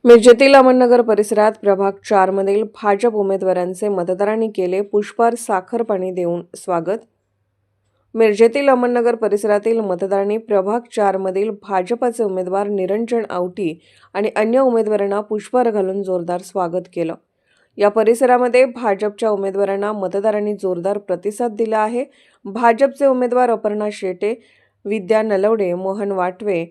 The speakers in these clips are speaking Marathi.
मिरजेतील अहमदनगर परिसरात प्रभाग 4 मधील भाजप उमेदवारांचे मतदारांनी केले पुष्पहार साखर पाणी देऊन स्वागत। मिरजेतील अहमदनगर परिसरातील मतदारांनी प्रभाग 4 मधील भाजपचे उमेदवार निरंजन आवटी आणि अन्य उमेदवारांना पुष्पहार घालून जोरदार स्वागत केलं। या परिसरामध्ये भाजपच्या उमेदवारांना मतदारांनी जोरदार प्रतिसाद दिला आहे। भाजपचे उमेदवार अपर्णा शेटे, विद्या नलवडे, मोहन वाटवे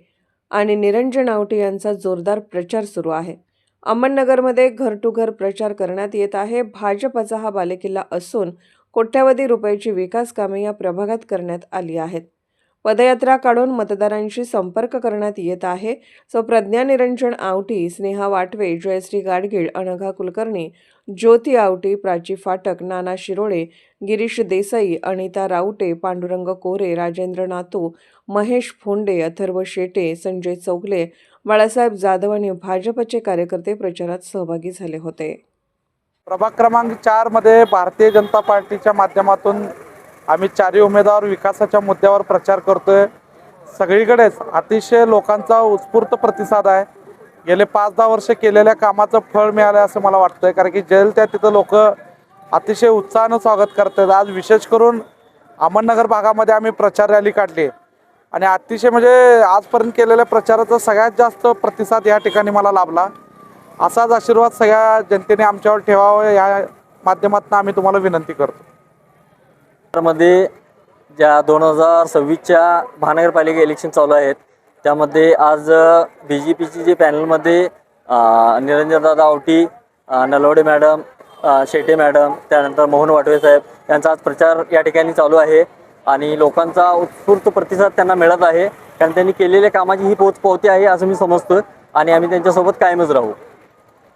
आणि निरंजन आवटी यांचा जोरदार प्रचार सुरू आहे। अहमदनगरमध्ये घर टू घर प्रचार करण्यात येत आहे। भाजपचा हा बालेकिल्ला असून कोट्यावधी रुपयाची विकास कामे या प्रभागात करण्यात आली आहेत। पदयात्रा काढून मतदारांशी संपर्क करण्यात येत आहे। प्रज्ञा निरंजन आवटी, स्नेहा वाटवे, जयश्री गाडगीळ, अनघा कुलकर्णी, ज्योती आवटी, प्राची फाटक, नाना शिरोळे, गिरीश देसाई, अनिता राऊटे, पांडुरंग कोरे, राजेंद्र नातू, महेश फोंडे, अथर्व शेटे, संजय चौगले, बाळासाहेब जाधव आणि भाजपचे कार्यकर्ते प्रचारात सहभागी झाले होते। प्रभाग क्रमांक 4 मध्ये भारतीय जनता पार्टीच्या माध्यमातून आम्ही चारही उमेदवार विकासाच्या मुद्द्यावर प्रचार करतोय। सगळीकडेच अतिशय लोकांचा उत्स्फूर्त प्रतिसाद आहे। गेले 5-10 वर्ष केलेल्या कामाचं फळ मिळालं असं मला वाटतंय, कारण की जेल त्या तिथं लोक अतिशय उत्साहानं स्वागत करतात। आज विशेष करून अहमदनगर भागामध्ये आम्ही प्रचार रॅली काढली आणि अतिशय म्हणजे आजपर्यंत केलेल्या प्रचाराचा सगळ्यात जास्त प्रतिसाद या ठिकाणी मला लाभला। असाच आशीर्वाद सगळ्या जनतेने आमच्यावर ठेवावा या माध्यमातून आम्ही तुम्हाला विनंती करतो। मध्ये ज्या 2026च्या महानगरपालिका इलेक्शन चालू आहेत त्यामध्ये आज BJPची जे पॅनलमध्ये निरंजनदादा आवटी, नलवडे मॅडम, शेटे मॅडम, त्यानंतर मोहन वाटवे साहेब यांचा आज प्रचार या ठिकाणी चालू आहे आणि लोकांचा उत्स्फूर्त प्रतिसाद त्यांना मिळत आहे, कारण त्यांनी केलेल्या कामाची ही पोचपावती आहे असं मी समजतो आणि आम्ही त्यांच्यासोबत कायमच राहू।